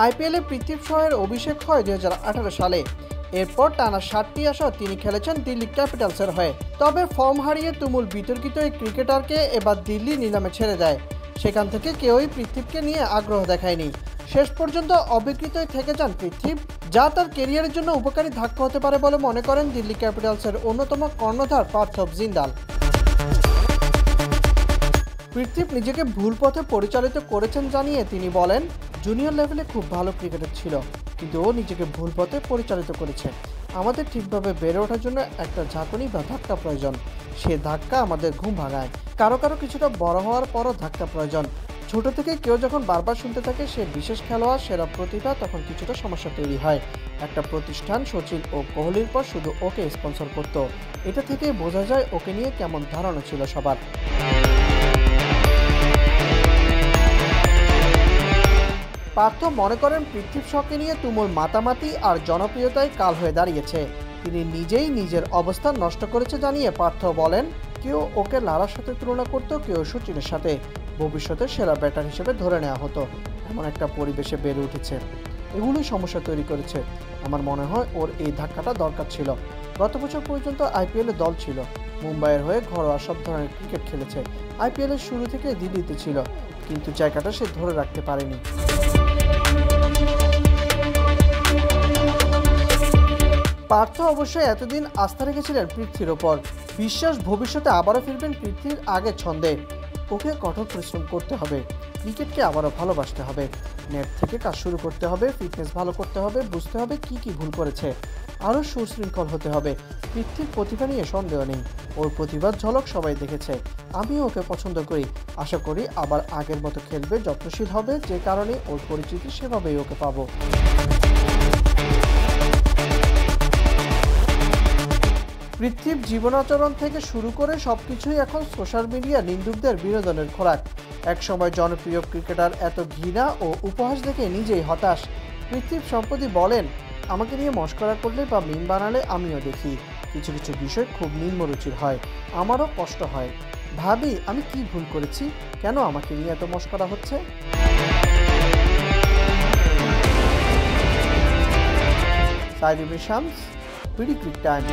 আইপিএলে পৃথ্বী শয়ের অভিষেক হয় 2018 সালে। এরপর টানা 7টি আসর তিনি খেলেছেন দিল্লি ক্যাপিটালসের হয়ে। তবে ফর্ম হারিয়ে তুমুল বিতর্কিত এই ক্রিকেটারকে এবার দিল্লি নিলামে ছেড়ে দেয়। সেখান থেকে কেউই পৃথ্বীকে নিয়ে আগ্রহ দেখায়নি। শেষ পর্যন্ত অবিকৃতই থেকে যান পৃথ্বী, যা তার কেরিয়ারের জন্য উপকারী ধাক্কা হতে পারে বলে মনে করেন দিল্লি ক্যাপিটালসের অন্যতম কর্ণধার পার্থ জিন্দাল। পৃথ্বী নিজেকে ভুল পথে পরিচালিত করেছেন জানিয়ে তিনি বলেন, জুনিয়র লেভেলে খুব ভালো ক্রিকেটার ছিল, কিন্তু ও নিজেকে ভুল পথে পরিচালিত করেছে। আমাদের ঠিকভাবে বেড়ে ওঠার জন্য একটা ঝাঁকুনি বা ধাক্কা প্রয়োজন। সে ধাক্কা আমাদের ঘুম ভাঙায়। কারো কিছুটা বড় হওয়ার পরও ধাক্কা প্রয়োজন। ছোট থেকে কেউ যখন বারবার শুনতে থাকে সে বিশেষ খেলোয়াড়, সেরা প্রতিভা, তখন কিছুটা সমস্যা তৈরি হয়। একটা প্রতিষ্ঠান সচিন ও কোহলির পর শুধু ওকে স্পন্সর করত। এটা থেকে বোঝা যায় ওকে নিয়ে কেমন ধারণা ছিল সবার। পার্থ মনে করেন পৃথ্বী শকে নিয়ে তুমুল মাতামাতি আর জনপ্রিয়তায় কাল হয়ে দাঁড়িয়েছে। তিনি নিজেই নিজের অবস্থান নষ্ট করেছে জানিয়ে পার্থ বলেন, কেউ ওকে লারার সাথে তুলনা করত, কেউ সচিনের সাথে। ভবিষ্যতে সেরা ব্যাটার হিসেবে ধরে নেওয়া হতো। এমন একটা পরিবেশে বেড়ে উঠেছে, এগুলোই সমস্যা তৈরি করেছে। আমার মনে হয় ওর এই ধাক্কাটা দরকার ছিল। গত বছর পর্যন্ত আইপিএলে দল ছিল, মুম্বাইয়ের হয়ে ঘরোয়া সব ধরনের ক্রিকেট খেলেছে। আইপিএলের শুরু থেকে দিল্লিতে ছিল, কিন্তু জায়গাটা সে ধরে রাখতে পারেনি। পার্থ অবশ্যই এতদিন আস্থা রেখেছিলেন পৃথ্বীর ওপর। বিশ্বাস ভবিষ্যতে আবারও ফিরবেন পৃথ্বীর আগের ছন্দে। ওকে কঠোর পরিশ্রম করতে হবে, ক্রিকেটকে আবারও ভালোবাসতে হবে, নেট থেকে কাজ শুরু করতে হবে, ফিটনেস ভালো করতে হবে, বুঝতে হবে কি ভুল করেছে, আরও সুশৃঙ্খল হতে হবে। পৃথ্বীর প্রতিভা নিয়ে সন্দেহ নেই, ওর প্রতিভার ঝলক সবাই দেখেছে। আমিও ওকে পছন্দ করি, আশা করি আবার আগের মতো খেলবে, যত্নশীল হবে, যে কারণে ওর পরিচিতি সেভাবেই ওকে পাবো। পৃথ্বীর জীবনাচরণ থেকে শুরু করে সবকিছুই এখন সোশ্যাল মিডিয়া নিন্দুকদের বিনোদনের খোরাক। একসময় জনপ্রিয় ক্রিকেটার এত ঘৃণা ও উপহাস দেখে নিজেই হতাশ। পৃথ্বী সম্প্রতি বলেন, আমাকে নিয়ে মশকরা করলে বা মিম বানালে আমিও দেখি। কিছু বিষয় খুব নিম্নরুচির হয়, আমারও কষ্ট হয়। ভাবি আমি কি ভুল করেছি, কেন আমাকে নিয়ে এত মশকরা হচ্ছে। সাইদ ইবনে শামস, বিডি ক্রিক টাইম।